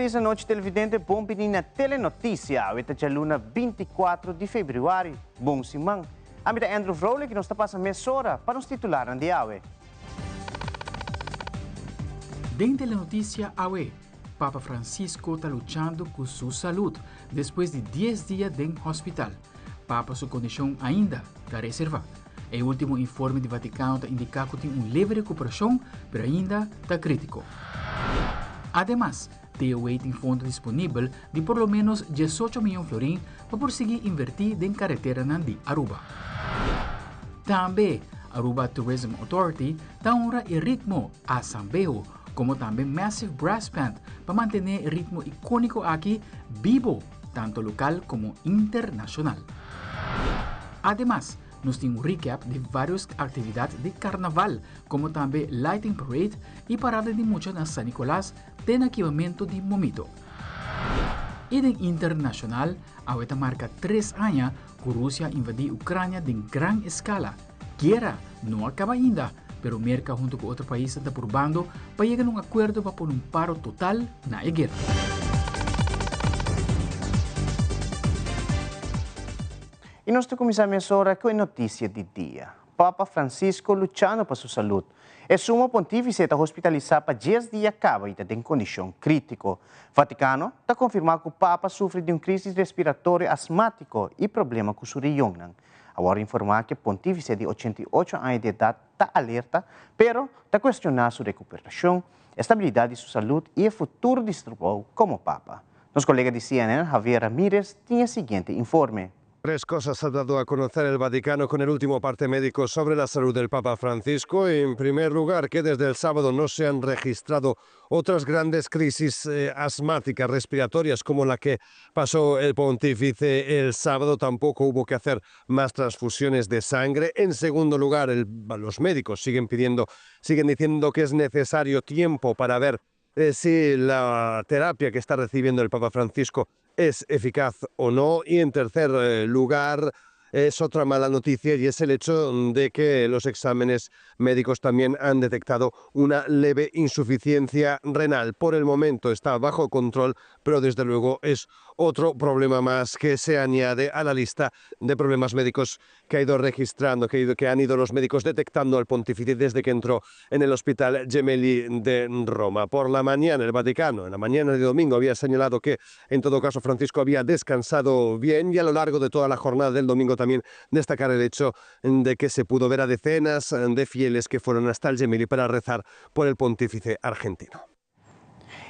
feliz noite, televidente. Bom pedir na Telenotícia. Hoje é luna 24 de fevereiro. Bom simão. A minha Andrew Vrole, que nos está passando meia hora para nos titular de AWE. Dentro Telenotícia AWE, Papa Francisco está lutando com sua saúde depois de 10 dias em hospital. Papa, sua condição ainda está reservada. O último informe do Vaticano está indicando que tem leve recuperação, mas ainda está crítico. Además, TOE tem fundo disponível de por lo menos 18 milhões de florins para prosseguir invertir em carretera de Aruba. Também, Aruba Tourism Authority está honra o ritmo a Sambeo, como também Massive Brass Band para manter o ritmo icônico aqui vivo, tanto local como internacional. Además, nos tem recap de várias atividades de carnaval, como também Lighting Parade e parada de mucha na San Nicolás, tem equipamento de momento. E em internacional, a UETA marca 3 anos que a Rússia invadiu a Ucrânia em grande escala. Guerra não acaba ainda, pero merca junto com outros países está por bando para chegar a um acordo para pôr paro total na guerra. E nós começamos agora com a notícia do dia. Papa Francisco lutando para sua saúde. O sumo pontífice está hospitalizado para 10 dias acaba e está em condição crítica. Vaticano está confirmando que o Papa sofre de uma crise respiratória asmática e problema com sua riñón. Agora informar que o pontífice de 88 anos de idade está alerta, pero está questionando sua recuperação, estabilidade de sua saúde e o futuro de seu trabalho como Papa. Nosso colega de CNN, Javier Ramírez, tem o seguinte informe. 3 cosas ha dado a conocer el Vaticano con el último parte médico sobre la salud del Papa Francisco. En primer lugar, que desde el sábado no se han registrado otras grandes crisis asmáticas respiratorias como la que pasó el pontífice el sábado. Tampoco hubo que hacer más transfusiones de sangre. En segundo lugar, los médicos siguen diciendo que es necesario tiempo para ver si la terapia que está recibiendo el Papa Francisco es eficaz o no. Y en tercer lugar, es otra mala noticia y es el hecho de que los exámenes médicos también han detectado una leve insuficiencia renal. Por el momento está bajo control, pero desde luego es otro problema más que se añade a la lista de problemas médicos que ha ido registrando, que han ido los médicos detectando al pontífice desde que entró en el Hospital Gemelli de Roma. Por la mañana, el Vaticano, en la mañana de domingo, había señalado que, en todo caso, Francisco había descansado bien y a lo largo de toda la jornada del domingo también destacar el hecho de que se pudo ver a decenas de fieles que fueron hasta el Gemelli para rezar por el pontífice argentino.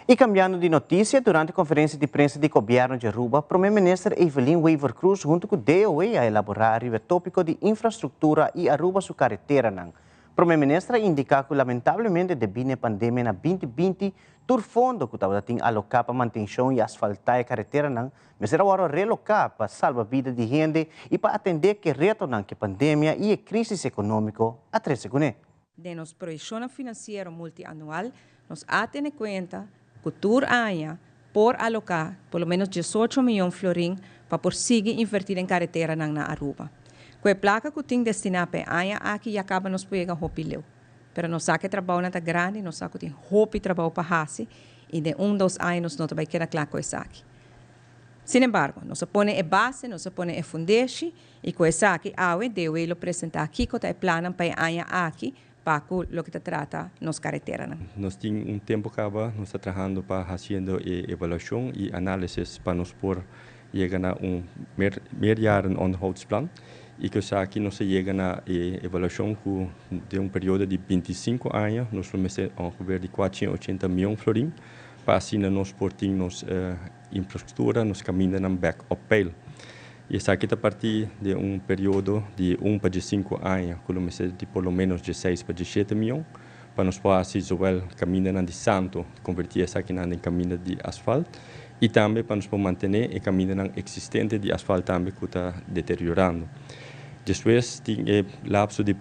E cambiando de notícia, durante a conferência de prensa de governo de Aruba, o primeiro-ministro Evelyn Weaver Cruz, junto com o DOE, a elaborar o tópico de infraestrutura e Aruba sua carretera. O primeiro-ministro indica que, lamentavelmente, devido à pandemia na 2020, todo fundo que estava alocado para manutenção e asfaltar a carretera, mas era agora relocar para salvar a vida de gente e para atender que reto que a pandemia e a crise econômica atrasa com ele. De nossa projeção financeira multianual, nos atende conta que todo ano por alocar pelo menos 18 milhões de florins para prosseguir invertir em carretera na Aruba. Com a placa que tem destinada para ano aqui e acaba nos pegar hopileu. Pero nós sabe que trabalho não está grande, nós sabe que tem hopi trabalho para fazer e de dos anos não vai quedar claro com isso aqui. Sin embargo, nós põe a base, nós põe a fundação e com isso aqui, eu ele apresentar aqui que está plano para ano aqui para lo que se trata nos carreteras. Nós temos tempo acaba, nós estamos trabalhando para fazendo avaliação e análise para nos por chegar a meerjaren onderhoudsplan. E que aqui nós chegamos a avaliação de período de 25 anos, nós vamos ongeveer de 480 milhões de florins, para assim nós portamos infraestrutura, nos caminhos na back up pale. E essa aqui a partir de período de 1 para 5 anos, que nós de por lo menos de 6 para 17 milhões, para nós fazer o caminho de santo, convertir essa aqui em caminho de asfalto, e também para nós manter o caminho existente de asfalto também que está deteriorando. Depois tem lapso de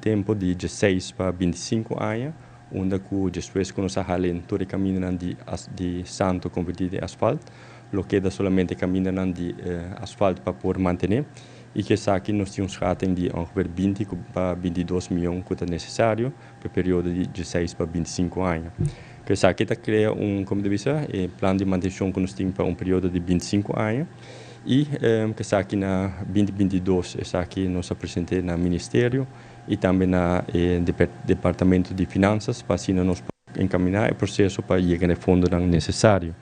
tempo de 16 para 25 anos, onde depois que nós halem todo o caminho de santo convertido de asfalto, lo queda solamente caminho de asfalto para poder manter, e que aqui nós temos rating de ongeveer 20 para 22 milhões que é necessário para o período de 16 para 25 anos. Que essa aqui cria como deve ser, plano de manutenção que nós temos para período de 25 anos. E que essa aqui na 2022, essa aqui nós apresentei no Ministério e também no Departamento de Finanças, para assim nós encaminhar o processo para chegar ao fundo necessário.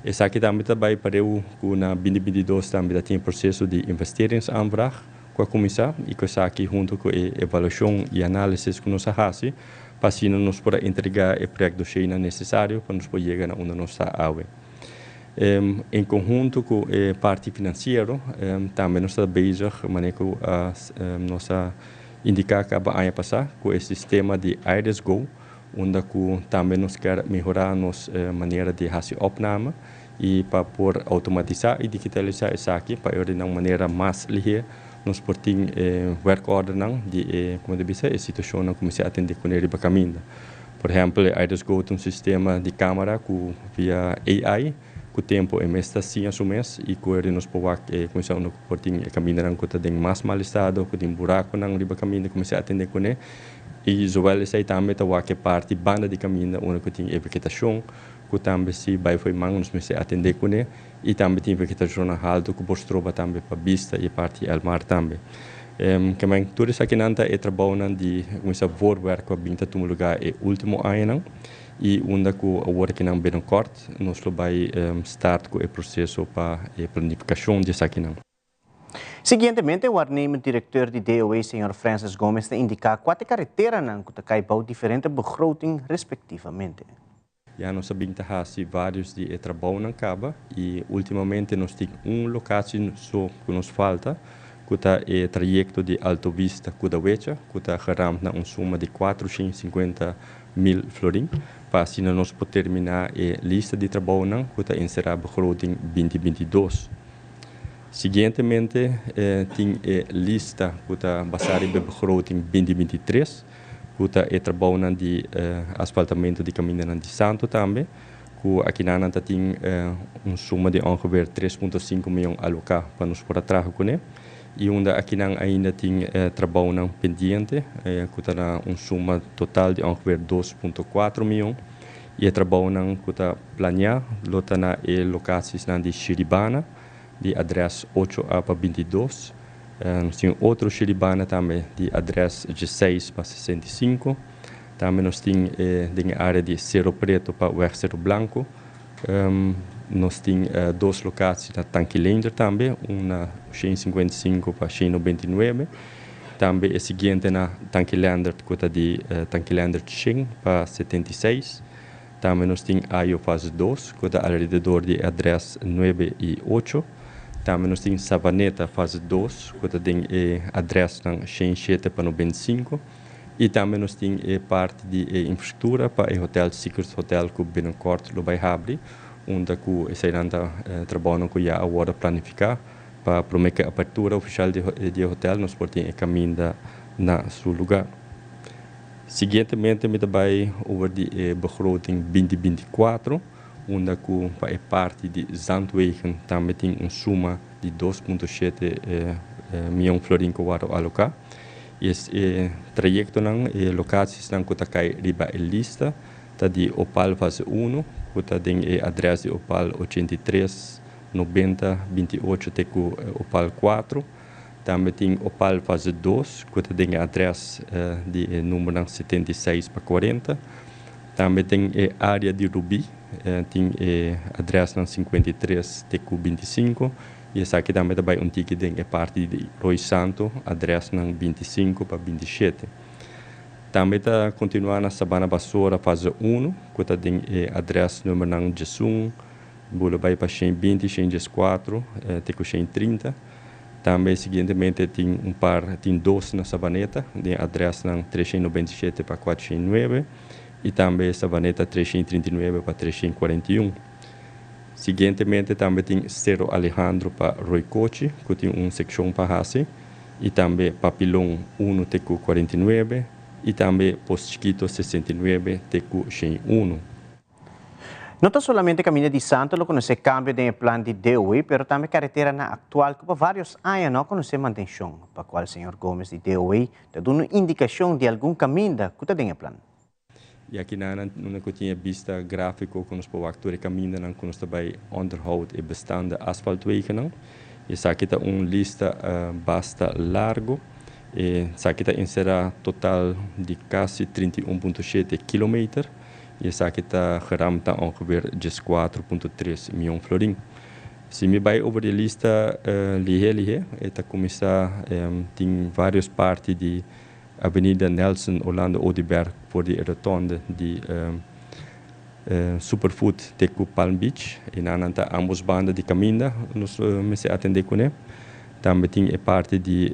Essa aqui também vai para o que na 2022 também tem o processo de investeringsaanvraag com a comissão e que essa aqui junto com a avaliação e análise que nós fazemos, para assim nós poder entregar o projeto cheio necessário para nós poder chegar onde nós estamos. Em conjunto com a parte financeira, também nós estamos bezig com nós indicar que a ano passado com o sistema de Iris Go, onde também nós queremos melhorar a nossa maneira de fazer opname e para poder automatizar e digitalizar isso aqui para de uma maneira mais ligeira nós podemos werkordening de como deve ser a situação como se atende com ele para caminho. Por exemplo, Iris Go tem um sistema de câmera que via AI o tempo é mais assim a mês e que ele nos pode começar a portar caminhar com o mais mal estado com o buraco não riba caminho começar a atender com ele e zuel sai também a que parte banda de caminho onde que tem vegetação que também se vai foi mang nos começar a atender com ele e também tem vegetação na alto que pode trobar também para vista e parte ao mar também. Também tudo isso aqui nanta é trabalho de começar a voorwerk que binta um lugar é último ano e onde que a work não bem corto nós vai start com o processo para a planificação de aqui não. Seguintemente, o arneme diretor de DOE, Sr. Francis Gomes, indica quatro carreteras que caibam diferentes begroting respectivamente. Já nós sabemos que vários de trabalho não acaba e ultimamente nós temos locação só que nos falta que é o trajeto de Alto Vista Kudawecha, que está gerando uma suma de 450.000 florins, para assim nós poder terminar a lista de trabalho que está encerrada begroting 2022. Seguintemente, tem a lista que está baseada em begroting 2023, que está o trabalho de asfaltamento de caminho de Santo também, que aqui na Nanta tem uma suma de ongeveer 3,5 milhões alocado para nos poder trabalhar com ele. E onde aqui ainda tem trabalho pendente, que está uma suma total de ongeveer 2,4 milhões. E o trabalho que está planeado, está na locação de Chiribana, de adresse 8 a 22. Nós temos outro Chiribana também, de adresse 16 para 65. Também nós temos a área de Cerro Preto para o Cerro Blanco. Nós temos duas locações na Tanquilender também, uma 155 para 199. Também a seguinte na Tanquilender, que está de Tanquilender 100 para 76. Também nós temos a fase 2, que está ao redor de adresse 9 e 8. Também nós temos Savaneta fase 2, que está de adresse 107 para 95. E também nós temos parte de infraestrutura para o Hotel Secret Hotel que bem corto do Bairro, onde esse trabalho que já agora planificar para prometer a abertura oficial de hotel nós podemos caminho na seu lugar. Seguintemente, me vai over de begroting 2024, onde para a parte de Zandwegen também tem uma suma de 2,7 milhões de florins que vão alocar. Esse trajeto não é locações não que está cai riba a lista tá de Opal fase 1, que está de adresse de Opal 83 90 28 até com Opal 4. Também tem Opal fase 2, que está de adresse de número 76 para 40. Também tem a área de Rubi, tem adresse 53 até com 25. E essa aqui também vai ticket de parte de Rui Santo, adresse 25 para 27. Também está continuando na Sabana Basura fase 1, que está de adresse número 11, bula vai para 120, 114, até com 130. Também, seguintemente, tem 12 na Sabaneta, de adresse 397 para 409, e também Sabaneta 339 para 341. Seguintemente, também tem Cerro Alejandro para Rui Cochi, que tem uma secção para Hasi, e também Papilão 1 Teco 49, e também Postiquito 69 Teco 101. Não está somente caminho de Santo, lo conhece cambio de plano de DOE, pero também carretera na atual que por vários anos não conhece manutenção, para qual o Sr. Gomes de DOE está dando indicação de algum caminho que está em plano. E aqui não tinha vista gráfico com os actores caminhando com os trabalhos onderhoud e bestande asfaltwegen não. E aqui está lista basta largo. E aqui está insera total de quase 31,7 km. E aqui está geramta ongeveer 4,3 miljoen florin. Se me vai over de lista lihe, está começar tem várias partes de Avenida Nelson Orlando Odeberg voor de rotonde de Superfood Teku Palm Beach. E nananta ambos bandas de caminho nos me atender com ele. Também tem a parte de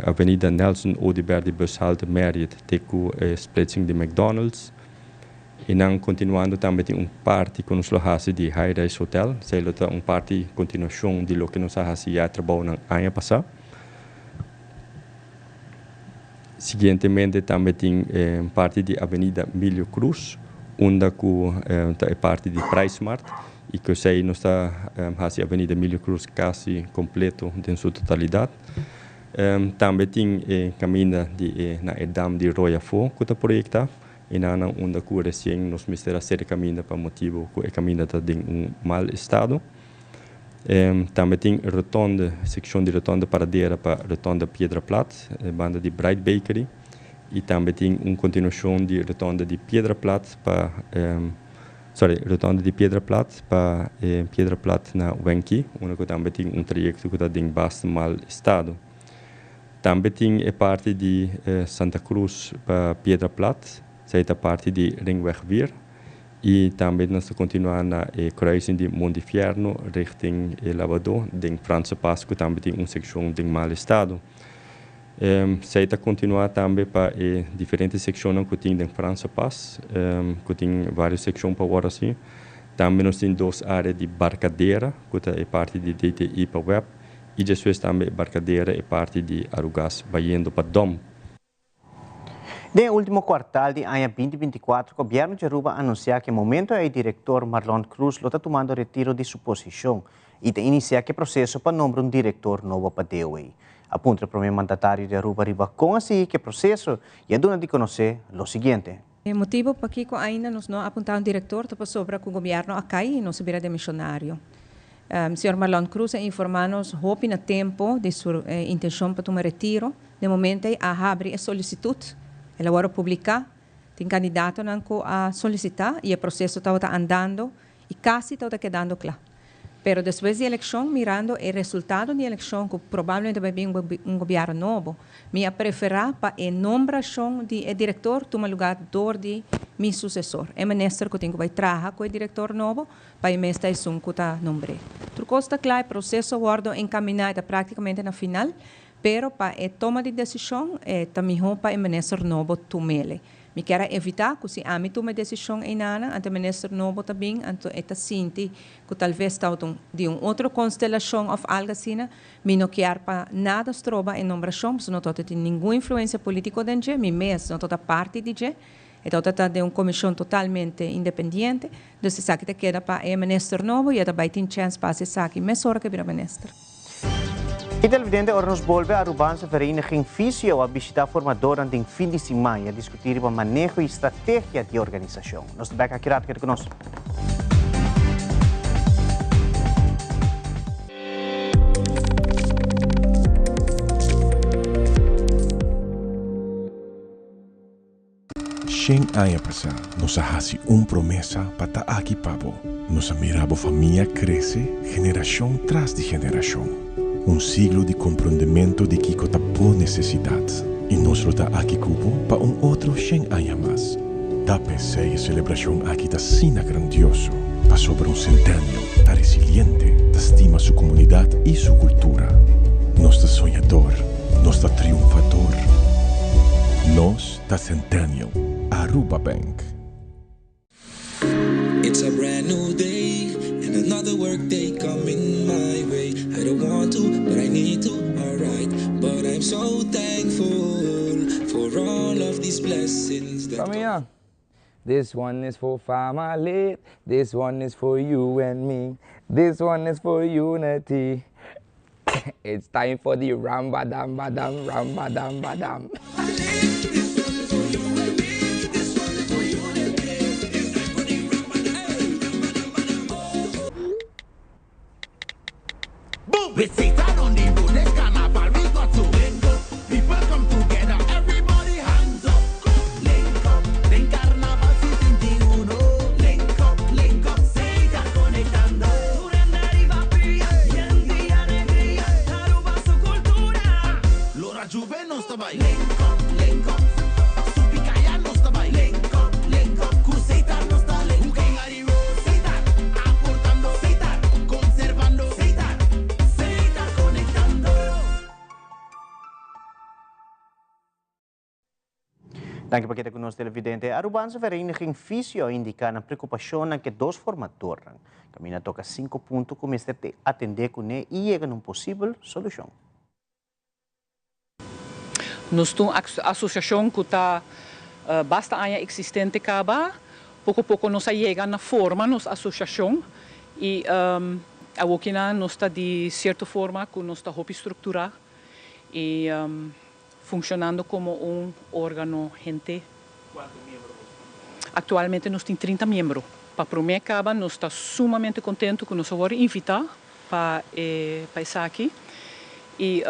Avenida Nelson Odeberg de bushalte Marriott Teku splitsing de McDonald's. E não continuando também tem parte com os locais de High Rise Hotel. Se ele tem parte continuação de lo que nós já trabalhamos no ano passado. Seguintemente também tem parte de Avenida Milho Cruz, onde é parte de PriceSmart e que sei nós está a Avenida Milho Cruz quase completo em sua totalidade. Também tem caminho na Edam de Royafo que está projetado e na onde que recém nós mistera ser caminho para motivo que o caminho está em mau estado. Também tem rotonda, secção de rotonda paradeira para rotonda Piedra Plata, banda de Bright Bakery, e também tem continuação de rotonda de Piedra Plata para rotonda de Piedra Plata para Piedra Plata na Wenki, onde também tem trajeto que está em bastante mau estado. Também tem a parte de Santa Cruz para Piedra Plata, essa parte de Ringweg Weer. E também nós continuamos na cruising de Montefiorno, richting Lavador, em França Pasco, também tem uma secção de mau estado. Se está continuar também para diferentes secções que tem em França Pass, que tem várias secções para agora assim. Também nós temos duas áreas de barcadeira, que é parte de DTI para web, e depois também barcadeira é parte de Arugas, vaindo para Dom. No último quartal de ano 2024, o governo de Aruba anunciou que no momento o diretor Marlon Cruz está tomando retiro de sua posição e de iniciar o processo para nomear um diretor novo para a DOE. Apunta o primeiro mandatário de Aruba com assim que o processo e a dona de conhecer o seguinte. O motivo para que ainda nos não apontar um diretor é sobre que o governo acai e não se vira de missionário. Sr. Marlon Cruz informa-nos que no tempo de sua intenção para tomar retiro, de momento a abre a solicitude. Ela agora publicar, tem candidato a solicitar e o processo está andando e quase está quedando claro. Mas depois da eleição, mirando o resultado da eleição, que provavelmente vai vir governo novo, me preferir para a nomeação de diretor tomar lugar de meu sucessor. É ministro que tem que trabalhar com o diretor novo para a mestra que está nombrado. Outra coisa está claro, o processo agora encaminhado praticamente na final, pero para a toma de decisão, também para o ministro novo tomar. Me quero evitar que se a mim tome decisão em nada, ante o ministro novo também, ante esta sinti que talvez está de outra constelação ou algo assim, me não quero para nada estroba em nomeação, porque não tem nenhuma influência política dentro, me mesmo não toda parte de je, então está de uma comissão totalmente independente, então se sabe que queda para o ministro novo e também tem chance para se sabe mais hora que vira ministro. E televidente, agora nos volve a Arubança Vereniging Fisio a visitar formadora em fim de semana a discutir o manejo e estratégia de organização. Nós estamos aqui rápido conosco. Shen años pasado, nos hace promesa para estar aquí pavo. Nos miraba familia crece generación tras de generación. Un siglo de comprendimiento de que está por necesidad. Y nosotros está aquí cubo para un otro 100 años más. Da pensé y celebración aquí está sina grandioso. Para sobre un centenio, está resiliente, está estima su comunidad y su cultura. Nos está soñador, nos está triunfador. Nos está centenio. Aruba Bank. It's a brand new day and another work day coming my way. I don't want to, but I need to, alright. But I'm so thankful for all of these blessings that Familia, this one is for family, this one is for you and me, this one is for unity. It's time for the rambadam badam, rambadam badam. With Satan on the road, this carnival we got to link up. People come together, everybody hands up. Link up, link carnaval season de uno. Link up, Satan conectando. Durante arriva pia, y alegría, Aruba su cultura. Lora Juve no está by. Link up, Supicaya no está by. Link up, Cuseta no está link. Looking at the road, Satan, aportando, Satan, conservando, Satan conectando. Dank je pakket conosco televidente. A Arubanse Vereniging Fisio indica na preocupação que dos formadores caminha toca 5 pontos começar a atender com ele e chega num possível solução. Nós temos a associação que está basta anos existente acaba, pouco a pouco nós chega na forma nossa associação e a Wokina nós está de certa forma que nós está estruturar e funcionando como órgão gente. Quantos membros? Atualmente nós temos 30 membros. Para o primeiro acaba nós está sumamente contente que nós vamos invitar para estar aqui e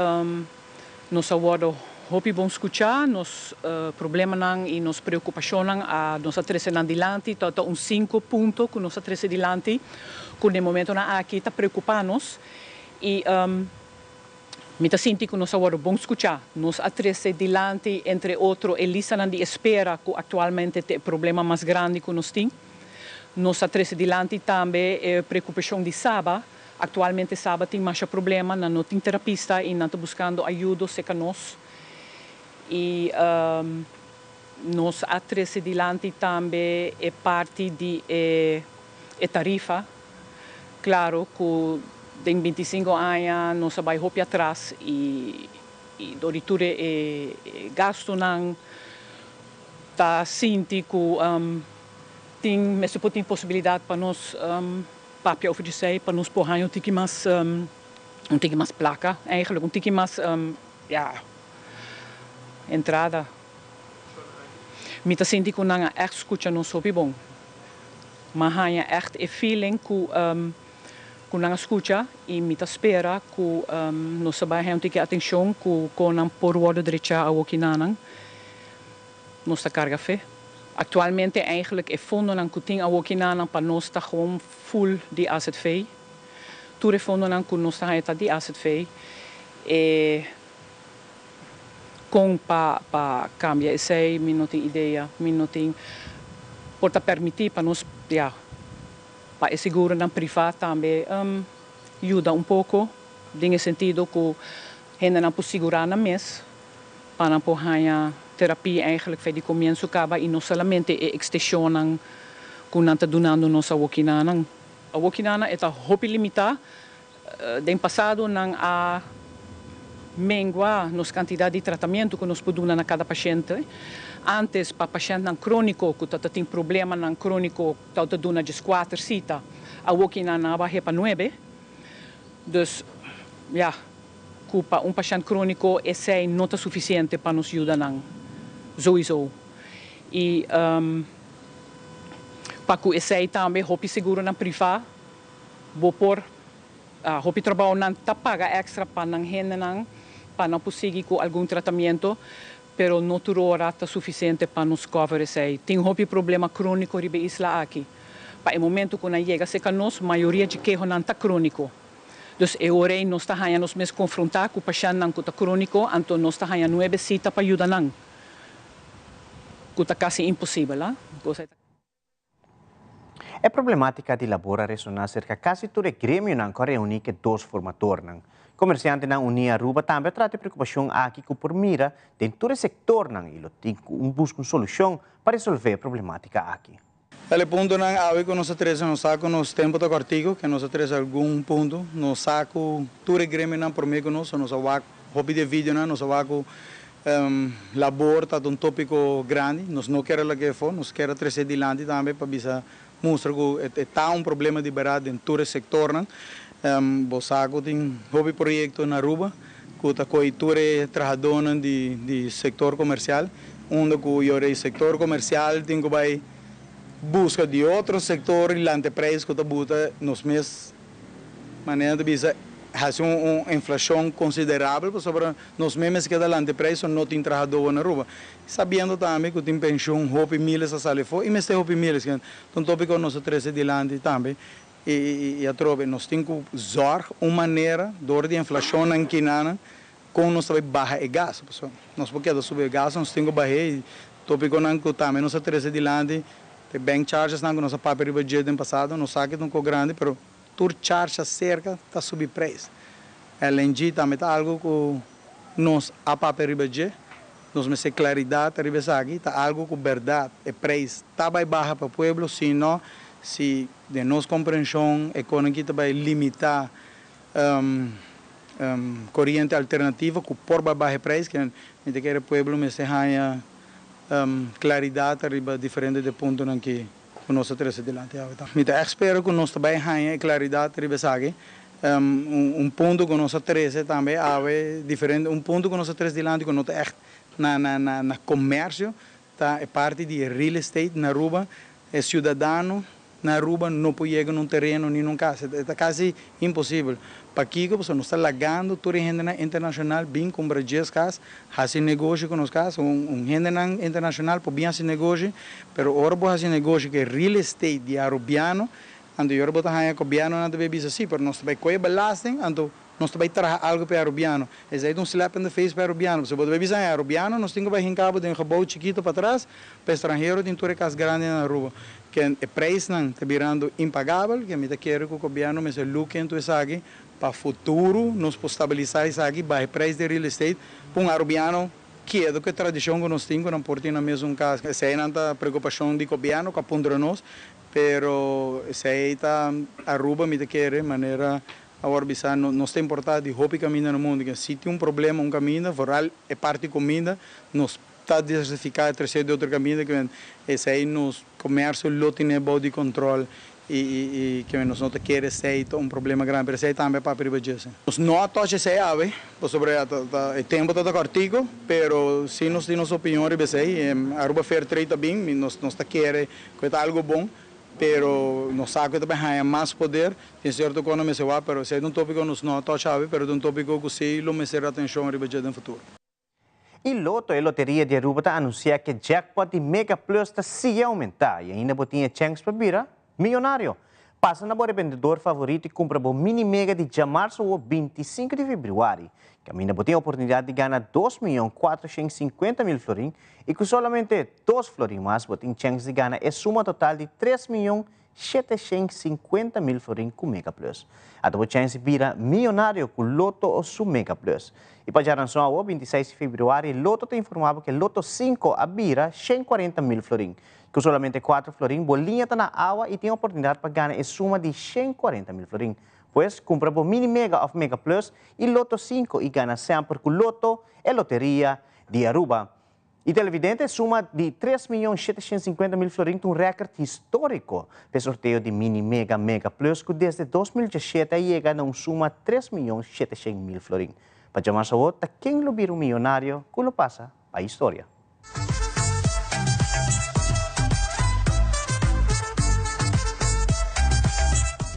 nós vamos hopi bom escutar nos problemas e nos preocupações a nós atrese adiante, tá 5 pontos que nós atrese adiante, que no momento na aqui está preocupando-nos e me tá senti que nós vamos bom escutar, nós atrese adiante entre outros Elisa não de espera que atualmente tem problema mais grande que nós temos, nós atrese adiante também preocupação de Saba. Atualmente Saba tem mais problema, não tem terapista e não está buscando ajuda seca nós. E nós atrese adiante também é parte de tarifa. Claro que tem 25 anos nós vai hopi atrás e doritura gasto não tá sinti que tem mesmo tem possibilidade para nós papel oferecer para nós porrar um tique mais placa eigenlijk um tique mais entrada. Me tá senti que não echt escuta não soube bom. Mas há echt feeling que não escuta e me tá espera que nós vai um tique atenção que com por word direita a Wokinanang nós tá carga fé. Atualmente eigenlijk fundo não que tem a Wokinanang para nós tá gewoon full de AZV. Tudo fundo não que nós tá de AZV com para cambiar isso aí, me não tem ideia, me não tem por permitir para nós para a seguro na privada também ajuda pouco, no sentido que ainda não pode segurar na mês para não poder terapia eigenlijk foi de começo acaba e não somente extensão que não está donando nossa Wokinanang. A Wokinanang é hopi limitada, no passado não há mengua nos quantidade de tratamento que nós podemos dar a cada paciente. Antes, para paciente não crônico, que tem problema não crônico, que dona de 4 citas, a Wokinanang vai para 9. Dus, para paciente crônico, esse não é suficiente para nos ajudar, não. Sowieso. E, para que esse também, hopi seguro na privada, vou pôr, hopi trabalho não paga extra para não renda, não, para não conseguir com algum tratamento, pero não turora está suficiente para nos cover isso. Tem um problema crônico ribe isla aqui. Para o momento que não chega a nós, a maioria de que não está crônico. Dus eu orei nós está ganhando nos mesmos confrontar com o paciente não está crônico, então nós está ganhando 9 citas para ajudar não. Que está quase impossível, lá. É problemática de labora ressonância que quase todo grêmio não reúne que dois formadores não. Comerciante na Unia Aruba também trata preocupação aqui que por mira dentro do setor não e tem busca uma solução para resolver a problemática aqui. El punto não é que nós três nos saco nos tempo do cortigo que nós três algum ponto nos saco todo grêmio não por mim que nós vai hobby de vídeo não nós vai labor tá um tópico grande nós não queremos que for nós queremos trazer adiante também para bisa mostrar que está problema de verdade em todo o setor não Bosaco tem hobby projeto na Aruba, que está coitura trabalhando de setor comercial, onde o setor comercial tem que vai busca de outro setor e lá empresa que está buta nos meses maneira de bisa hace uma inflação considerável sobre nós mesmos que adelante preço não tem trabalhador na rua. Sabendo também que tem pensão, roupa milhas a sair fora, e mesmo roupa milhas, então tópico nós traz adiante também. E a tropa, nós temos que zorgar uma maneira de inflação na Quinana, com nós também barra e gás. Nós porque subir gás, nós temos que barrar, e tópico não também nós traz adiante, tem bank charges, não nossa papel budget no passado, nós sabemos que não é grande, mas tur charge cerca está subir preço. Além disso, também está algo que nós a papel budget, nós temos claridade, está algo com verdade, é preço, está bem barra para o povo, senão se de nossa compreensão econômica vai limitar corrente alternativa que por baixo preço, que a gente quer o povo me tenha claridade arriba diferente de ponto em que nós temos delante. Eu espero que nós também tenha claridade arriba aqui. Ponto que nós temos também é diferente, ponto que nós temos delante que nós na comércio, tá, é parte de real estate na Aruba, é cidadão na Aruba não pode chegar num terreno nem num casa, é quase impossível. Para aqui, nós estamos lagando toda a gente internacional, bem comprar 10 casas, fazer negócio com os casas, gente internacional pode fazer negócio, mas agora pode fazer negócio que é real estate de arubiano, então eu vou estar com o arubiano não deve ser assim, mas nós também coisa belasting, então nós também trazer algo para arubiano. É aí slap in the face para arubiano. Se você vai arubiano, nós temos que ir em cabo de gebouw chiquito para trás, para estrangeiro tem toda casa grande na rua. Que o preço não está virando impagável, que a gente quer que o governo me lucre em isso aqui, para o futuro, nós podemos estabilizar isso aqui, para o preço de real estate, para um arubiano que é do que a tradição que nós temos, não pode ter na mesma casa. Essa é a preocupação do governo, que aponta nós, mas essa é a Aruba, me quer de maneira. Agora, nós temos importado de roupa e comida no mundo, que se tem um problema, um caminho, foral é parte de comida, nós está diversificado, terceiro de outra comida, que esse aí nos comércio, não tem bom de controle e que nós não queremos ser um problema grande, mas esse aí também é para privatizar. Nós não toca esse aí, sobre o tempo do artigo, mas se nós temos opinião, a Aruba Fair Trade também, nós queremos que é algo bom. Pero nós sabemos que também há mais poder, tem certo que não se vai, mas é um tópico que nós não tocamos, mas é um tópico que sim, não me será atenção no futuro. E Loto, a loteria de Aruba, está anunciando que o jackpot de Mega Plus está se aumentar e ainda botinha chance para virar milionário. Passa na boa vendedor favorito e compra o mini mega de março ou 25 de fevereiro. Que ainda botinha a oportunidade de ganhar 2.450.000 florins e com somente 2 florins mais botinha chance de ganhar a soma total de 3.750.000 florins com Mega Plus. A tua chance vira milionário com Loto ou su Mega Plus. E para a ranção ao 26 de fevereiro, Loto te informava que Loto 5 a vira 140.000 florins. Com somente 4 florins, bolinha está na água e tem a oportunidade para ganhar a soma de 140.000 florins. Pois, compra por Mini Mega of Mega Plus e Loto 5 e ganha sempre com Loto e Loteria de Aruba. E televidente suma de 3.750.000 florins, um recorde histórico para o sorteio de Mini Mega Mega Plus, que desde 2017 chega a uma suma de 3.700.000 florins. Para chamar a outra, quem lo vira um milionário, que lo passa a história.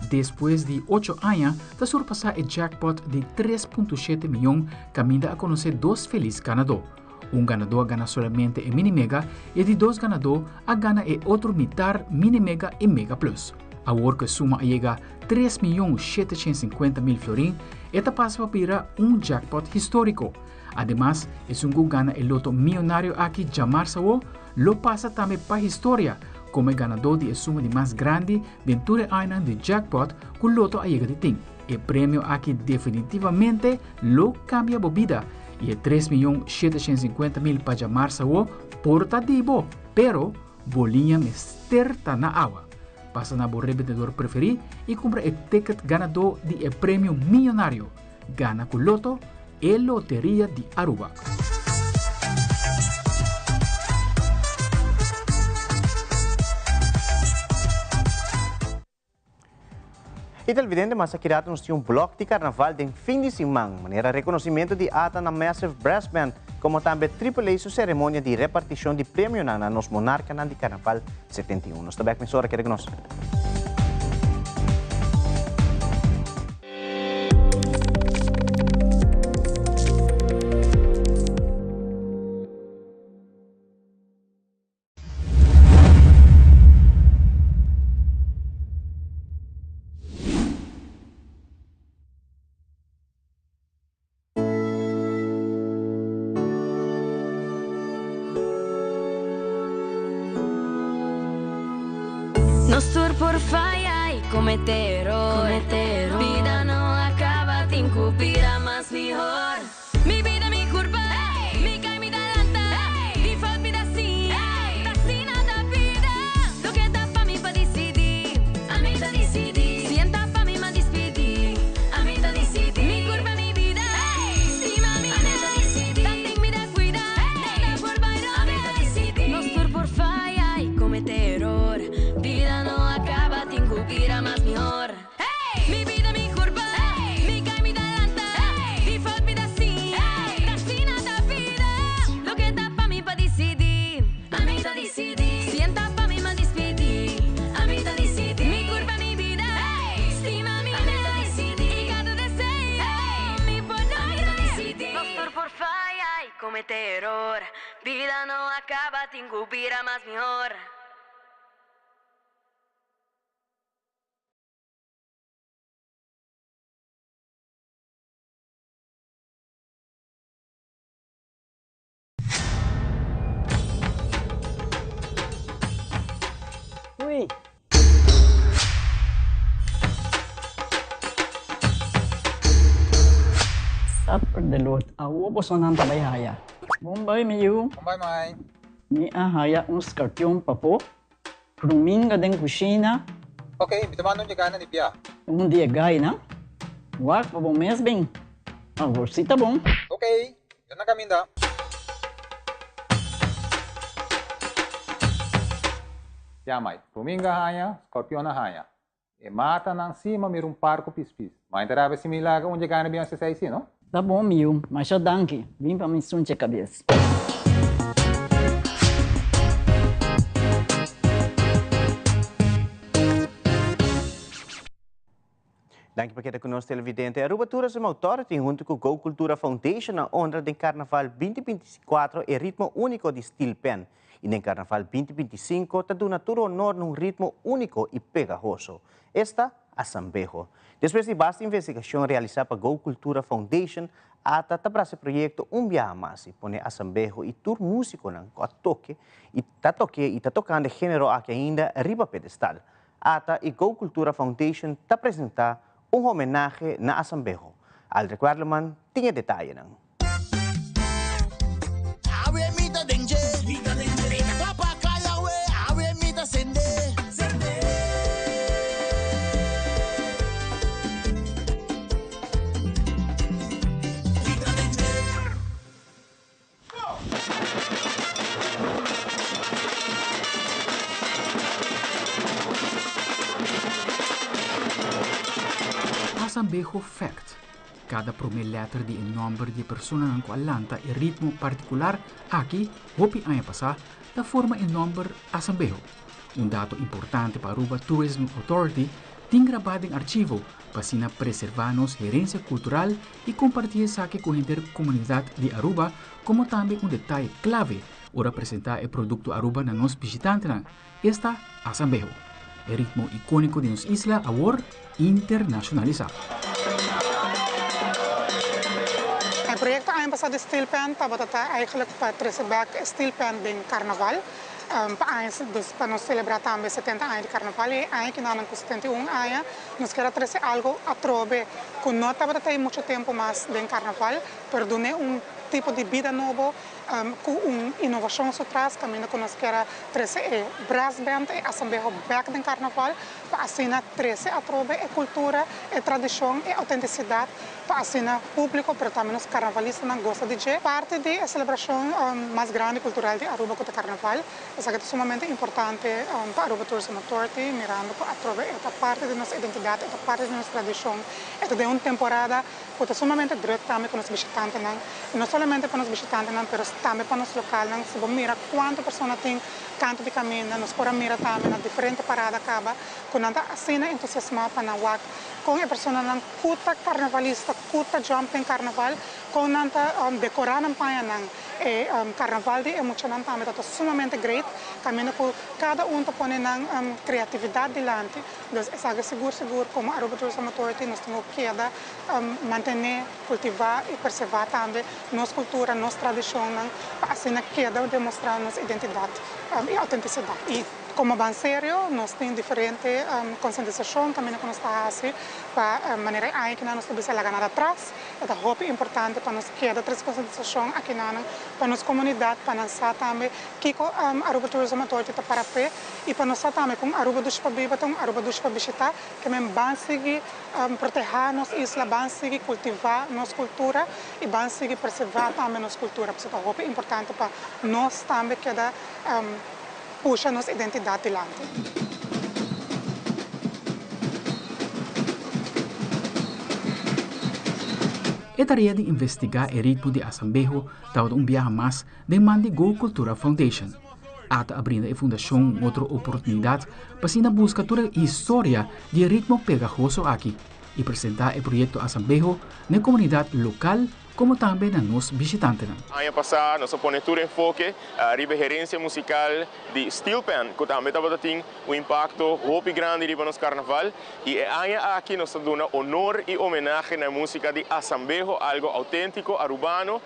Después de 8 años, de surpasar el jackpot de 3.7 millones, camina a conocer 2 felices ganadores. Un ganador gana solamente el Mini Mega y de 2 ganadores a gana el otro mitad Mini Mega y Mega Plus. Ahora que suma llega a 3.750.000 florins, esta pasa para un jackpot histórico. Además, es un que gana el loto millonario aquí llamarse lo pasa también para historia, como el ganador de suma de más grande dentro del año de jackpot con loto a llega de ting. El premio aquí definitivamente lo cambia la vida y el 3.750.000 para llamarse portativo, pero bolinha mesterta na agua. Pasa na bo revendedor preferido y compra el ticket ganador de el premio millonario. Gana con loto e Loteria de Aruba. E televidente, mas aqui nós temos bloco de carnaval de fim de semana, maneira reconhecimento de ata na Massive Brass Band, como também AAA sua cerimônia de repartição de prêmio na nos Monarca de Carnaval 71. Nós também começamos aqui conosco. comete error. Vida no acaba, te inspira más mejor. Mi vida, mi curva, mi cae, mi talanta. Default vida así, así nada vida. Lo que está pa' mí pa' decidir, a mí ta decidir. Sienta pa' mí ma' despedir, a mí ta decidir. Mi curva, mi vida, estima mi vida. Tanto mira, cuida, nada por bailar, a mí ta decidir. No estoy por falla y comete error. Vida no acaba, te inspira más mejor. Mi vida, mi curva, mi cae, mi talanta. Default vida así, así nada vida. Lo que está pa' mí pa' decidir, a mí ta decidir. Sienta pa' mí ma' despedir, a mí ta decidir. Mi curva, mi vida, estima mi vida. Y cada deseo, mi por no decidir. No estoy por falla y comete error. Vida no acaba, te inspira más mejor. Uy. Sapper de Lord, awo po sonang tabayhaya. Bombay miyu. Bombay mai. Ni ahaya un skartyong papo. Prumin ka den kusina. Okay, bitamano niya kana ni Pia. Un dia gay na. Wak pa bong mes bing. Agorsita bong. Okay, yan na kami da. Yamay, Ruminga haya, Scorpion na haya. E mata nang cima mirung parco pispis. Mas interava se milaga onde ganha bem essa aí, não? Tá bom, miu. Mas já danke. Vim pra me sunche cabeça. Dank je para conosco, televidente. A Aruba Tourism Authority, junto com o Go Cultura Foundation, na onda do Carnaval 2024, é ritmo único de Steel Pen. E no Carnaval 2025, está dando todo honor num ritmo único e pegajoso. Esta, a Sambejo. Depois de vasta investigação realizada pela Go Cultura Foundation, ata para esse projeto viaje mais e põe a Sambejo e tour músico não a toque e tá tocando gênero aqui ainda riba pedestal. Ata e Go Cultura Foundation tá apresentar homenagem na Asambejo. Al recuerdo man tinha detalhe não. Asambejo Fact. Cada primeira letra de nome de pessoa na qualanta e ritmo particular aqui, hopi ano passado, da forma em nome Asambejo. Dado importante para a Aruba Tourism Authority, tem gravado em arquivo para assim preservar nossa herência cultural e compartilhar isso com a comunidade de Aruba, como também detalhe clave para apresentar o produto Aruba na nossa visitante. Esta Asambejo. El ritmo icónico de nuestra isla ahora internacionalizado. Het project aanpassen de Steel Pen, dat eigenlijk para trazer Steel Pen in carnaval. Para nós celebrar também 70 anos de carnaval e aí que nós com 71 anos nós queremos trazer algo a trove que não estava tem muito tempo mais de carnaval, mas tipo de vida novo com inovação por trás, caminho que nós queremos trazer brass band e Asambejo back de carnaval para assim trazer a trove a cultura, a tradição e a autenticidade para assim público, mas também os carnavalistas não gostam de ver. Parte da celebração mais grande cultural de Aruba com o carnaval. Isso é sumamente importante para a Aruba Tourism Authority, mirando a trove esta parte de nossa identidade, esta parte de nossa tradição. Esta é uma temporada que é sumamente direta também com os visitantes, não somente para os visitantes, mas também para os locais. Se você mira quantas pessoas têm canto de caminho, nós podemos mirar também na diferente parada acaba, com a cena entusiasmada para a com a pessoa que curta carnavalista, curta jump em carnaval, com a decorar na panha carnaval de emocionante também está sumamente great, caminho que cada põe na criatividade dilante, então é seguro como a Aruba Tourism Authority nós temos que manter, cultivar e preservar também nossa cultura, nossa tradição, para assim queda demonstrar nossa identidade e autenticidade. E como ban serio, nós temos diferente conscientização também que nós está assim, para maneira aí que nós estamos lá ganhar atrás, é muito importante para nós que a outra conscientização aqui para nossa comunidade, para nós também que Aruba Tourism Authority está para pé e para nós também com Aruba dos Pabiba, Aruba dos Pabishita, que mesmo vão seguir proteger nossa isla, vão seguir cultivar nossa cultura e vão seguir preservar também nossa cultura, porque é muito importante para nós também que puxa nossa identidade adiante. É tarefa de investigar o ritmo de Asambejo, dado viaje mais de Mandigo Cultura Foundation. Ata abrindo a fundação outra oportunidade para se buscar toda a história de ritmo pegajoso aqui e apresentar o projeto Asambejo na comunidade local como também na nos visitantes. Ano passado, nós ponemos todo o enfoque a gerência musical de Steel Pan, que também tem impacto muito grande no nosso carnaval. E aqui nós damos honor e homenagem na música de Asambejo, algo autêntico, urbano.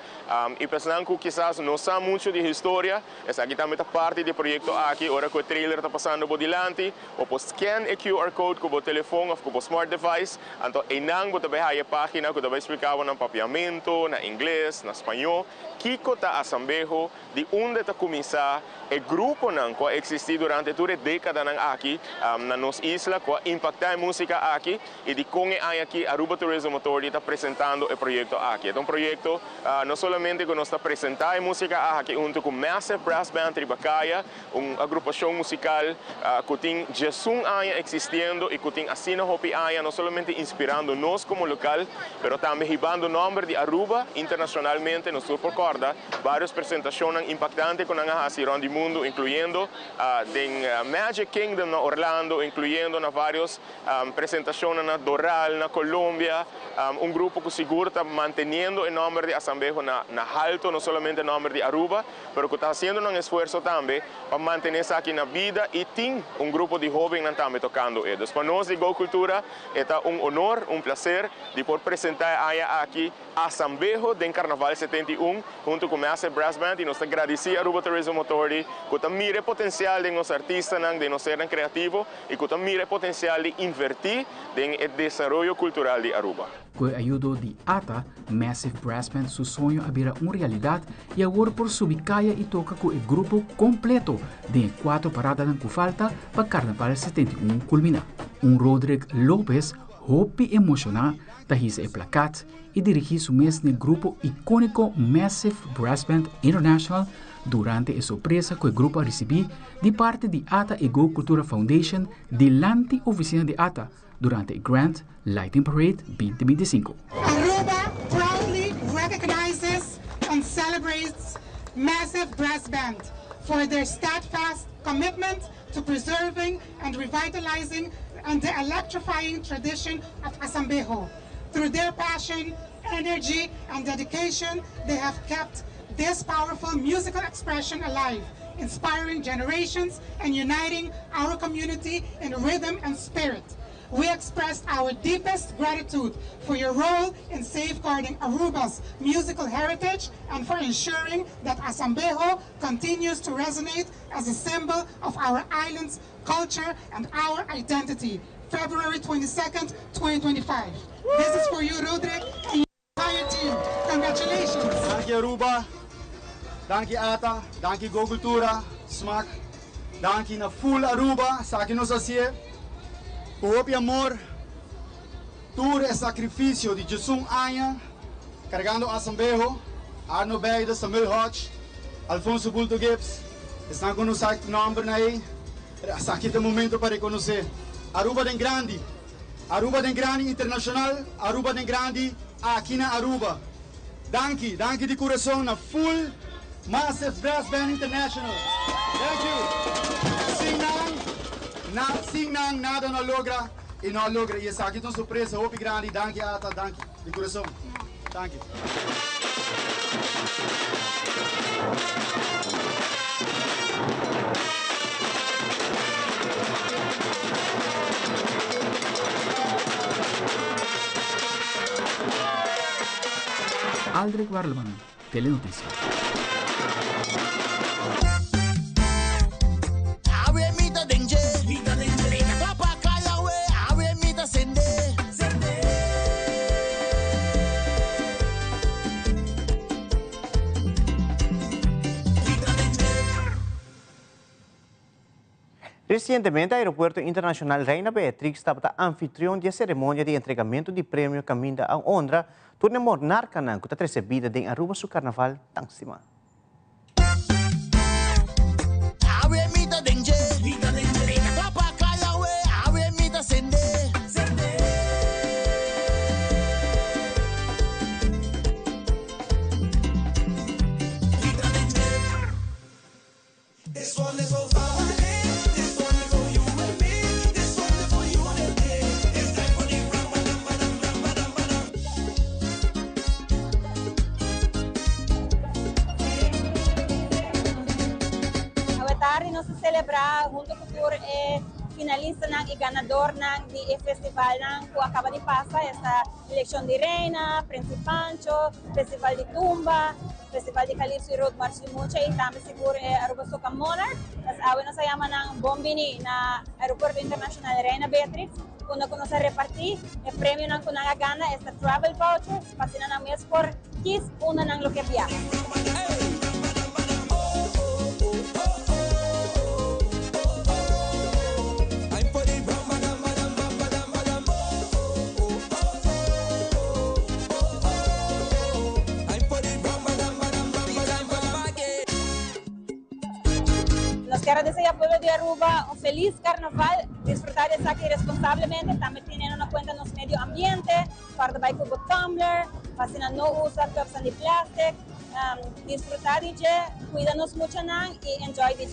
E pensando que quizás não sabe muito de história, essa aqui também é parte do projeto aqui, agora que o trailer está passando por delante, ou por scan o QR Code com o telefone ou com o smart device, então enang você vai a página que vai explicar no papiamento, na inglês, na espanhol, que está Asambejo, de onde está começar o grupo que existe durante toda a década aqui na nossa isla, que impacta a música aqui e de como aqui a Aruba Tourism Authority está apresentando o projeto aqui. É um projeto não somente que nós está apresentando a música aqui junto com Massive Brass Band Tribacaya, uma agrupação musical que tem Jesus existindo e que tem assim não somente inspirando nós como local, mas também ribando o nome de Aruba internacionalmente. Nós recorda várias apresentações impactantes que nós fazemos no mundo, incluindo em Magic Kingdom na Orlando, incluindo na várias apresentações na Doral, na Colômbia, grupo que seguro está mantendo o nome de Asambejo na alto, não somente o nome de Aruba, mas que está fazendo um esforço também para manter isso aqui na vida e tem grupo de jovens também tocando eles. Para nós de Go Cultura é honor, prazer de poder apresentar aqui Asambejo de Carnaval 71 junto com Massive Brass Band e nós agradecemos a Aruba Tourism Authority que mira o potencial de nossos artistas, de nós ser criativos e que mira o potencial de invertir no desenvolvimento cultural de Aruba. Com a ajuda de ATA, Massive Brass Band, seu sonho vira uma realidade e agora por subir caia e toca com o grupo completo de 4 paradas que falta para Carnaval 71 culminar. Rodrigo Lopes, hope emocionado, da his placat e dirigir seu mês no grupo icônico Massive Brass Band International durante a surpresa que o grupo recebeu de parte de ATA e Go Cultura Foundation delante da oficina de ATA durante o Grand Lighting Parade 2025. Aruba proudly recognizes and celebrates Massive Brass Band for their steadfast commitment to preserving and revitalizing and the electrifying tradition of Asambejo. Through their passion, energy, and dedication, they have kept this powerful musical expression alive, inspiring generations and uniting our community in rhythm and spirit. We express our deepest gratitude for your role in safeguarding Aruba's musical heritage and for ensuring that Asambejo continues to resonate as a symbol of our island's culture and our identity. February 22nd, 2025. This is for you, Rodrigo, and your entire team. Congratulations. Dank je, Aruba. Dank je, ATA. Dank je, Go Cultura, SMAC. Dank je na full Aruba. Sa aqui nos hace. Por e amor. Todo o sacrifício de Jesus Anha, carregando Asambejo, Arno Beide, Samuel Hodge, Alfonso Bulto Gibbs. Estão com o nome aí. Aqui é o momento para reconhecer. Aruba den Grande, Aruba den Grande Internacional, Aruba den Grande aqui na Aruba. Danke de coração na full Massive Brass Band International. Thank you. Sinang nada não logra e não logra. E essa aqui é uma surpresa, hope grande. Danke Ata, danke de coração. Danke. Aldrich Warleman, Telenotícias. Abre mita Recientemente, el Aeropuerto Internacional Reina Beatrix estaba anfitrión de ceremonia de entregamiento de premio Caminda a Ondra, turno monarca que está recebida de Aruba su carnaval tan estimado. Nós celebrar junto com o finalista e ganador do festival que acaba de passar essa eleição de reina, Príncipe Pancho, festival de tumba, festival de Calypso e Road March Mucha e também seguro Aruba Soca Monarch. Nós chamamos ng bombini na Aeroporto Internacional Reina Beatrix. Quando nós repartir o prêmio que nós ganha esta travel vouchers, passando na mês por 15 una ng loke viaje. Quero desejar ao povo de Aruba feliz carnaval, disfrutar de aqui responsablemente, também tendo na conta nosso meio ambiente, guarda vai com o tumbler, fazendo não usa cups de plástico, disfrutar de cuida-nos muito e enjoy de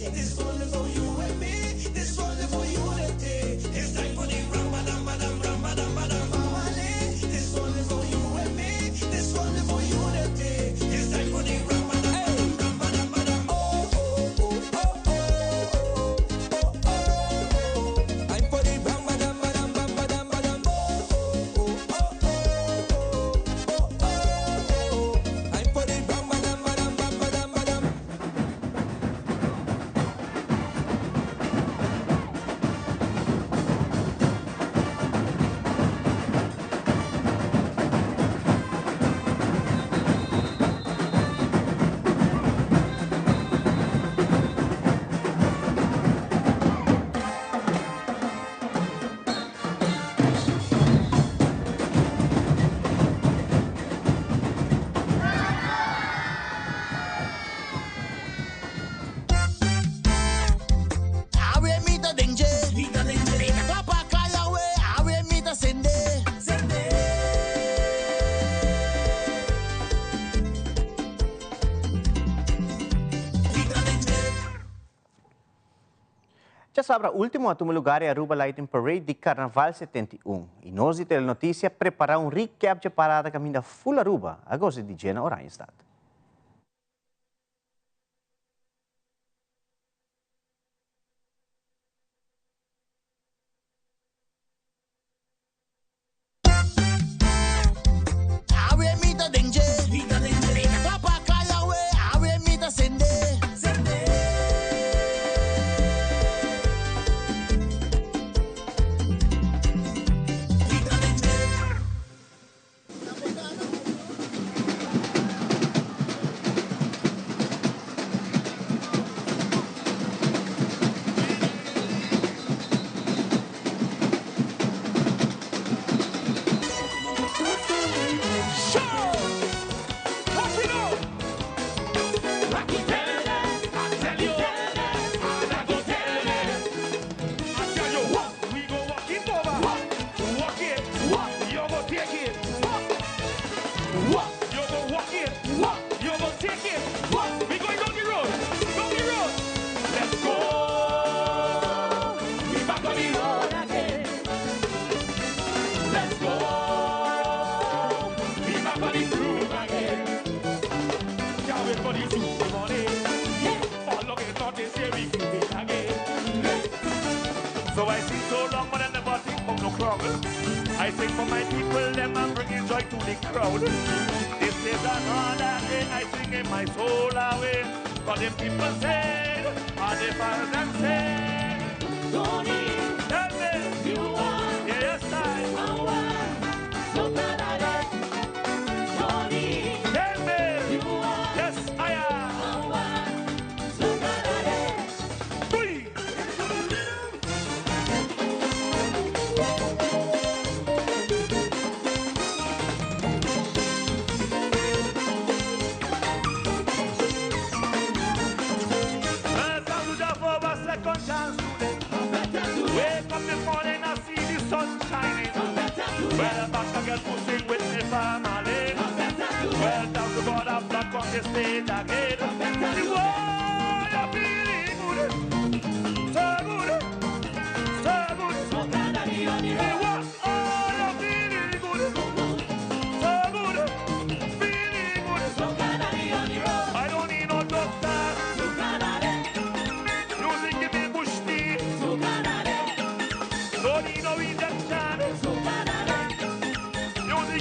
Já sobre o último lugar é a Aruba Lighting Parade de Carnaval 71. E nós de Telenotícia preparar recap de parada caminho da Full Aruba, a gosto de Jenna Oranjestad. So I sing so long, but I never think about no crowd. I sing for my people, them and bringing joy to the crowd. This is another day I sing in my soul away. But them people say, and the fire them say, Tony, tell me, you are, yes I, so glad I am. Tony, tell me, you are, yes I am. So glad I am.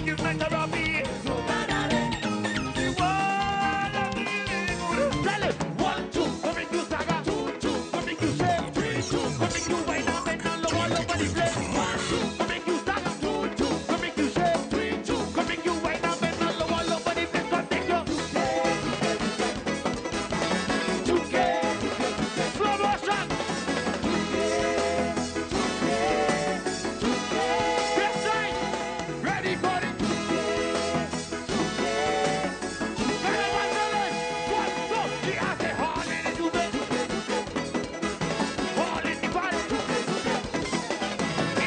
make you better of me. Soca dale. The world of feeling good. Tell it. 1, 2, come make you stagger. 2, 2, come make you shake. 3, 2, come make you wind up and down low all over the place. 1, 2, come make you stagger. 2, 2, come make you shake. 3, 2, come make you wind up and down low all over the place. Come take your 2K. Slow motion. 2K. That's right. Ready for it. 2K. One, two, three, I say all in the tube. All in the ball.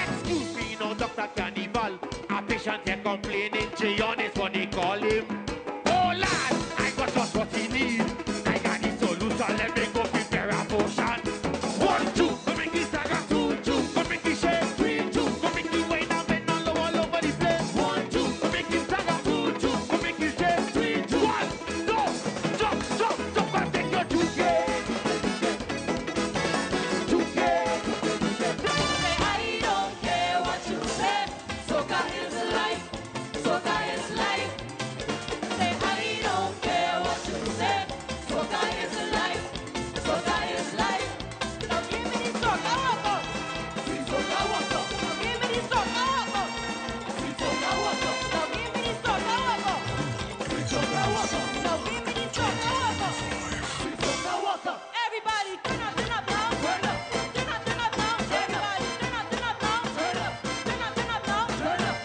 Excuse me, no Dr. Cannibal. A patient here complaining, Jayon is what they call him. Oh lad, I got just what he need. I got the solution, let me go prepare a potion. 1, 2, come make this stagger. 2, 2, come make this shake. 3, 2, come make you wind up and down low all over the place. 1, 2, come make this stagger. 2, 2, come make this shake. 3, 2, 1, go, jump, jump, jump and take your 2K. 2K. I don't care what you say. Soca is life. Soca is life. Say I don't care what you say. Soca is life. Soca is life. Now give me the soca water. Sweet soca water. Now give me the soca water. Sweet soca water. Now give me the soca water. Sweet soca water. Now give me the soca water. Sweet soca water. Everybody turn up now. Turn up. Turn up now. Everybody turn up now. Turn up. Turn up now. Turn up.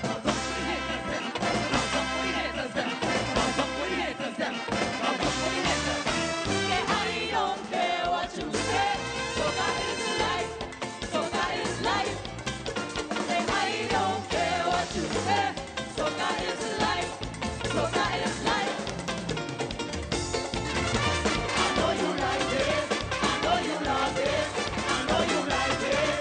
Yeah, I don't care what you say. Soca is life. Soca is life. Say I don't care what you say. Soca is life. Soca is life. I know you like this. I know you love this. I know you like this.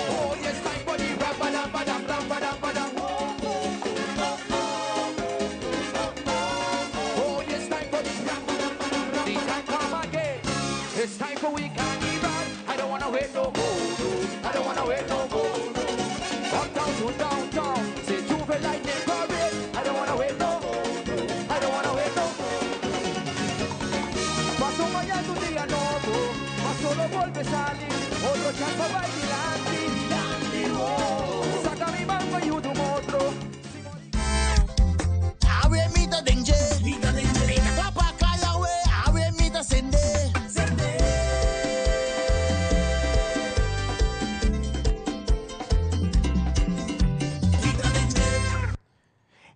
Oh, yes, time for the rap, badam, badam, badam, badam, badam. Oh, yes, time for the rap, badam, badam, badam. The time come again. It's time for we carnival. I don't wanna wait no more. I don't wanna wait no more. Uptown to downtown, say Juve lightning parade. I don't wanna wait no more. I don't wanna wait no more. Paso mañana un día nuevo, mas solo vuelve a salir otro chance para bailanti. Saca mi mango y un otro. Awe mita denje, mita denje. Papa kaya we, awe mita sende, sende.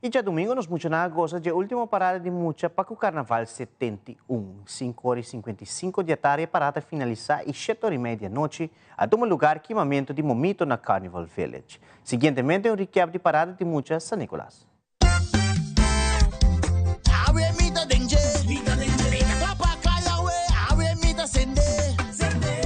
E já domingo nos mencionamos agora de última parada de Mucha para o Carnaval 71. 5h55 da tarde, a parada finalizar e 7h30 da noite, a um lugar queimamento de momento na Carnival Village. Seguintemente, um recap de parada de Mucha San Nicolás. Awe mita denje, mita denje. Papa kaya we, awe mita sende, sende.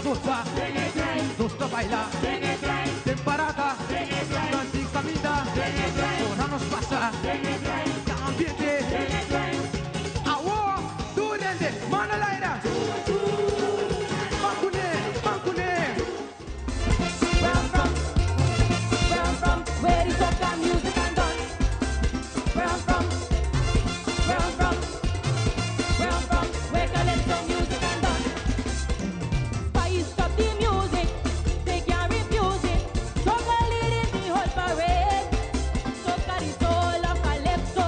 goza, gusta bailar, temporada, canti camina, ahora nos pasa, ambiente, agua, durante, manalaira, mancune, Where I'm from, where is soca music and dance. Where I'm from, where I'm from, where I'm from, where calypso music and dance. Spice up the music, they can't refuse it. Soca leading the whole parade. Soca is all of calypso,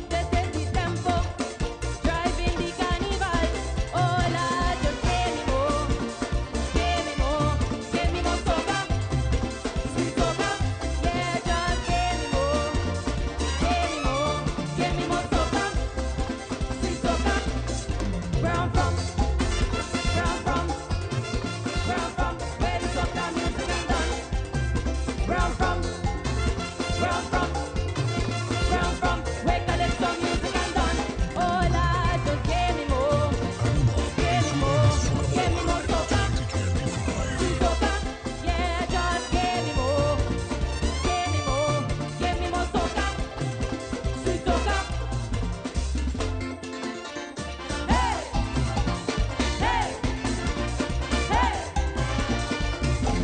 this is the tempo. Driving the carnival, hola, just give me more, give me more, give me more soca. Sweet soca, yeah, just give me more, give me more soca. Sweet soca. Where I'm from, where I'm from, where I'm from, where the soca music and dance. Where I'm from, where I'm from, where I'm from, where calypso music and dance. Oh Lord, just give me more, give me more soca. Sweet soca, yeah, just give me more, give me more soca. Sweet soca. Hey, hey, hey.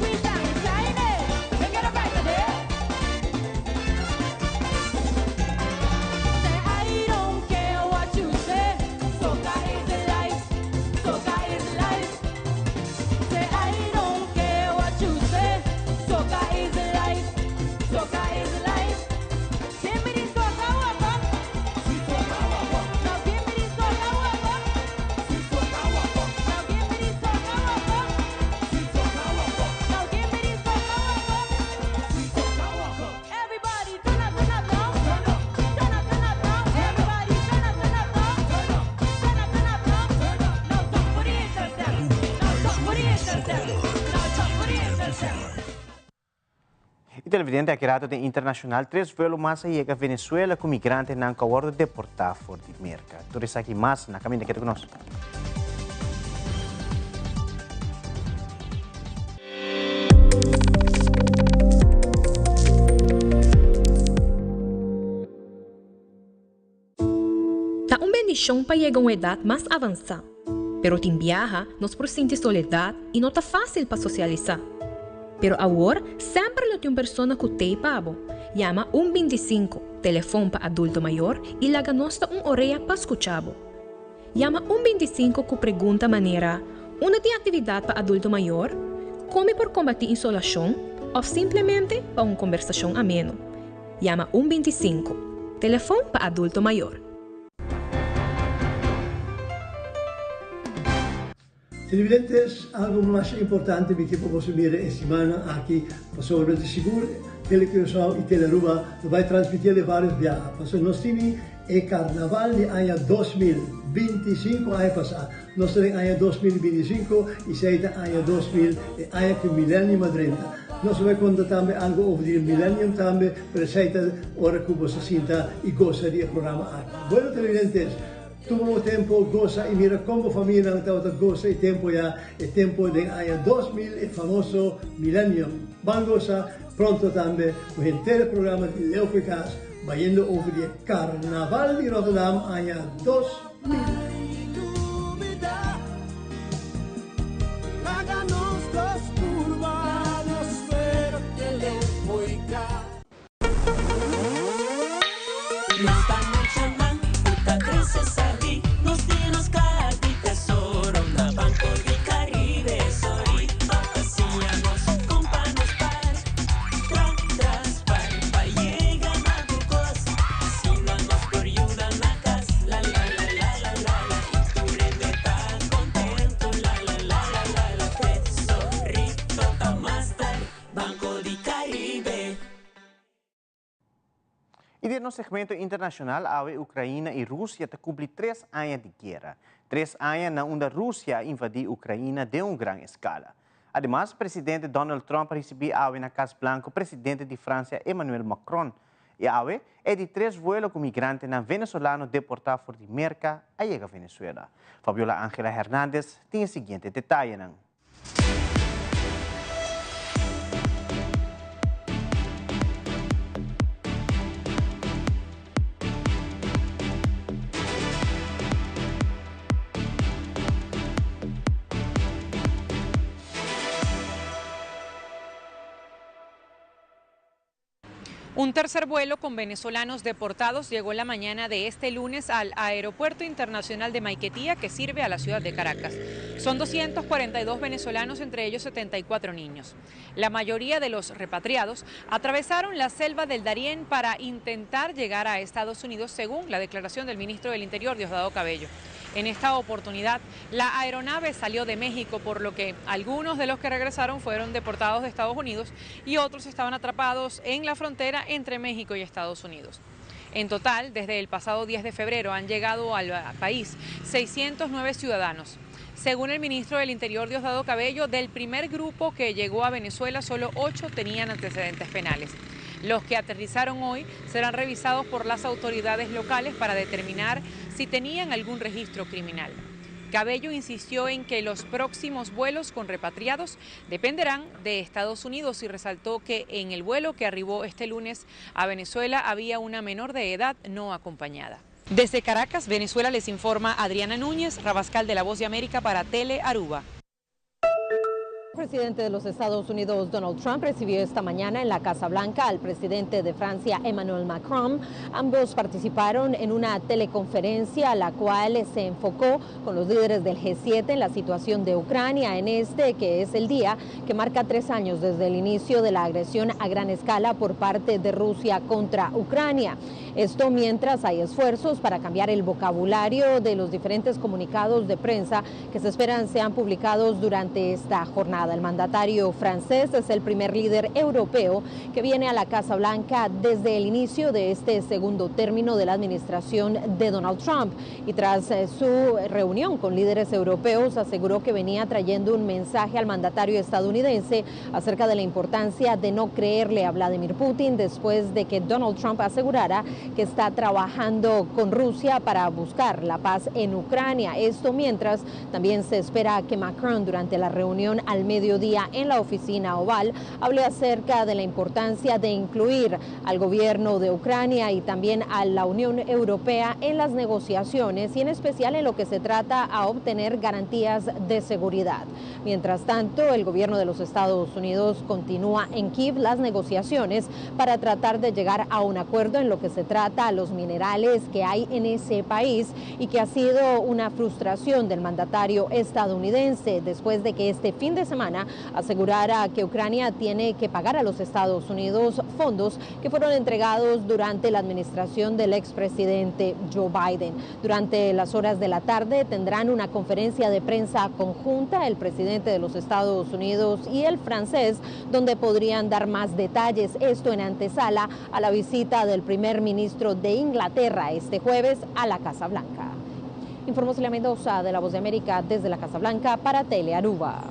We sound shiny. We get it right today. Say I don't care what you say. Soca is life. Soca is life. Say I don't care what you say. Soca is life. Soca is life. Give me the soca waka. Sweet soca waka. Now give me the soca waka. Sweet soca waka. Now give me the soca waka. Sweet soca waka. Now give me the soca waka. Sweet soca waka. Everybody turn up now. Turn up now. Everybody turn up now. Turn up now. Now talk for the intercept. Now talk for the intercept. Now talk for the intercept. E televidente accurato de internacional, 3 vuelos mais chega a Venezuela com migrantes não acordo deportar fora de mercado. Tudo isso aqui mais na caminho que conosco. Tá uma bendição para chegar a uma idade mais avançada. Pero tem viaja, nós por sentir soledade e não tá fácil para socializar. Pero agora, sempre tem uma pessoa que tem pabo. Llama 125, telefone para adulto maior e laga nossa orelha para escuchar. Llama 125 com pergunta maneira, uma de atividade para adulto maior, come por combater insolação ou simplesmente para uma conversação ameno. Llama 125, telefone para adulto maior. Televidentes, algo mais importante que podemos ver esta semana aqui, sobre de seguro, Telecurso e Teleruba vai transmitir vários viagens. Porque nós temos o Carnaval de ano 2025 ano passado. Nós temos ano 2025 e seita ano 2000, ano que Millennium 30. Nós vamos contar também algo sobre o Millennium também, para seita hora que você sinta e gosta do programa aqui. Bueno, televidentes, tuvo tempo, goza e mira como família não goza e tempo já, é tempo de ano 2000, o famoso Millennium. Van goza pronto também com o teleprograma de Leo Picas, vaindo over o Carnaval de Rotterdam, ano 2000. E no segmento internacional, a Ucrânia e Rússia te cumprem 3 anos de guerra. 3 anos na onde a Rússia invadiu a Ucrânia de uma grande escala. Ademais, o presidente Donald Trump recebeu na Casa Blanca o presidente de França, Emmanuel Macron. E a é de 3 vuelos com migrantes venezuelanos deportados fora de merca a chegar a Venezuela. Fabiola Ángela Hernández tem o seguinte detalhe. Un tercer vuelo con venezolanos deportados llegó la mañana de este lunes al Aeropuerto Internacional de Maiquetía, que sirve a la ciudad de Caracas. Son 242 venezolanos, entre ellos 74 niños. La mayoría de los repatriados atravesaron la selva del Darién para intentar llegar a Estados Unidos, según la declaración del ministro del Interior, Diosdado Cabello. En esta oportunidad, la aeronave salió de México, por lo que algunos de los que regresaron fueron deportados de Estados Unidos y otros estaban atrapados en la frontera entre México y Estados Unidos. En total, desde el pasado 10 de febrero han llegado al país 609 ciudadanos. Según el ministro del Interior, Diosdado Cabello, del primer grupo que llegó a Venezuela, solo 8 tenían antecedentes penales. Los que aterrizaron hoy serán revisados por las autoridades locales para determinar si tenían algún registro criminal. Cabello insistió en que los próximos vuelos con repatriados dependerán de Estados Unidos y resaltó que en el vuelo que arribó este lunes a Venezuela había una menor de edad no acompañada. Desde Caracas, Venezuela, les informa Adriana Núñez, Rabascal de La Voz de América para Tele Aruba. El presidente de los Estados Unidos, Donald Trump, recibió esta mañana en la Casa Blanca al presidente de Francia, Emmanuel Macron. Ambos participaron en una teleconferencia, la cual se enfocó con los líderes del G7 en la situación de Ucrania, en este que es el día que marca 3 años desde el inicio de la agresión a gran escala por parte de Rusia contra Ucrania. Esto mientras hay esfuerzos para cambiar el vocabulario de los diferentes comunicados de prensa que se esperan sean publicados durante esta jornada. El mandatario francés es el primer líder europeo que viene a la Casa Blanca desde el inicio de este segundo término de la administración de Donald Trump, y tras su reunión con líderes europeos aseguró que venía trayendo un mensaje al mandatario estadounidense acerca de la importancia de no creerle a Vladimir Putin después de que Donald Trump asegurara que está trabajando con Rusia para buscar la paz en Ucrania. Esto mientras también se espera que Macron, durante la reunión al mediodía en la oficina oval, hable acerca de la importancia de incluir al gobierno de Ucrania y también a la Unión Europea en las negociaciones, y en especial en lo que se trata a obtener garantías de seguridad. Mientras tanto, el gobierno de los Estados Unidos continúa en Kiev las negociaciones para tratar de llegar a un acuerdo en lo que se trata a los minerales que hay en ese país, y que ha sido una frustración del mandatario estadounidense después de que este fin de semana asegurara que Ucrania tiene que pagar a los Estados Unidos fondos que fueron entregados durante la administración del expresidente Joe Biden. Durante las horas de la tarde tendrán una conferencia de prensa conjunta el presidente de los Estados Unidos y el francés, donde podrían dar más detalles, esto en antesala a la visita del primer ministro de Inglaterra este jueves a la Casa Blanca. Informó Celia Mendoza de La Voz de América desde la Casa Blanca para Tele Aruba.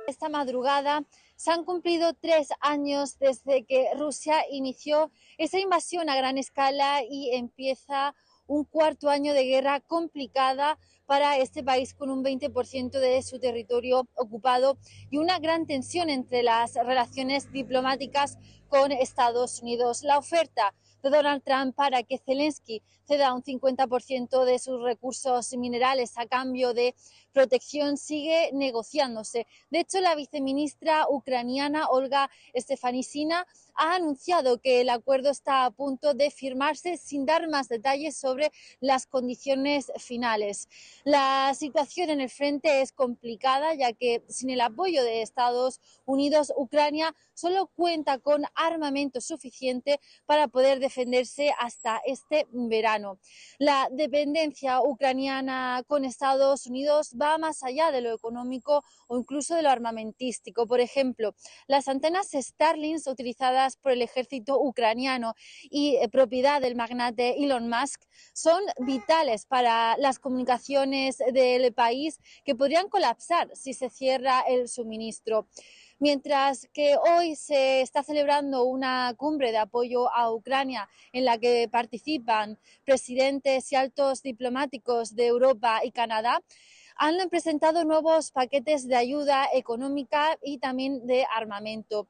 Esta madrugada se han cumplido 3 años desde que Rusia inició esa invasión a gran escala y empieza un 4.º año de guerra complicada para este país, con un 20% de su territorio ocupado y una gran tensión entre las relaciones diplomáticas con Estados Unidos. La oferta de Donald Trump para que Zelensky ceda un 50% de sus recursos minerales a cambio de protección sigue negociándose. De hecho, la viceministra ucraniana Olga Stefanishyna ha anunciado que el acuerdo está a punto de firmarse, sin dar más detalles sobre las condiciones finales. La situación en el frente es complicada, ya que sin el apoyo de Estados Unidos, Ucrania solo cuenta con armamento suficiente para poder defenderse hasta este verano. La dependencia ucraniana con Estados Unidos va más allá de lo económico o incluso de lo armamentístico. Por ejemplo, las antenas Starlink utilizadas por el ejército ucraniano y propiedad del magnate Elon Musk son vitales para las comunicaciones del país, que podrían colapsar si se cierra el suministro. Mientras que hoy se está celebrando una cumbre de apoyo a Ucrania en la que participan presidentes y altos diplomáticos de Europa y Canadá, han presentado nuevos paquetes de ayuda económica y también de armamento.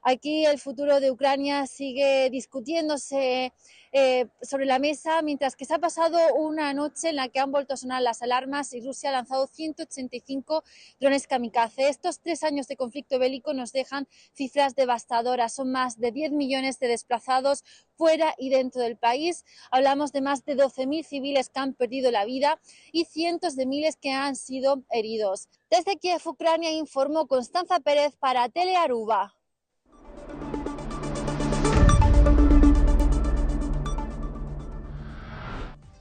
Aquí el futuro de Ucrania sigue discutiéndose sobre la mesa, mientras que se ha pasado una noche en la que han vuelto a sonar las alarmas y Rusia ha lanzado 185 drones kamikaze. Estos 3 años de conflicto bélico nos dejan cifras devastadoras. Son más de 10 millones de desplazados fuera y dentro del país. Hablamos de más de 12.000 civiles que han perdido la vida y cientos de miles que han sido heridos. Desde Kiev, Ucrania, informó Constanza Pérez para Telearuba.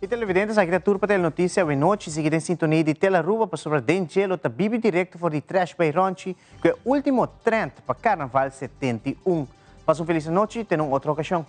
E televidentes, aqui da Turpa Telenotícia, boa noite. Seguir em sintonia de Telearuba para sobre Den Gelo, tá bibi direto for de Trash by Ronchi, que é o último trend para Carnaval 71. Passa uma feliz noite e tem outra ocasião.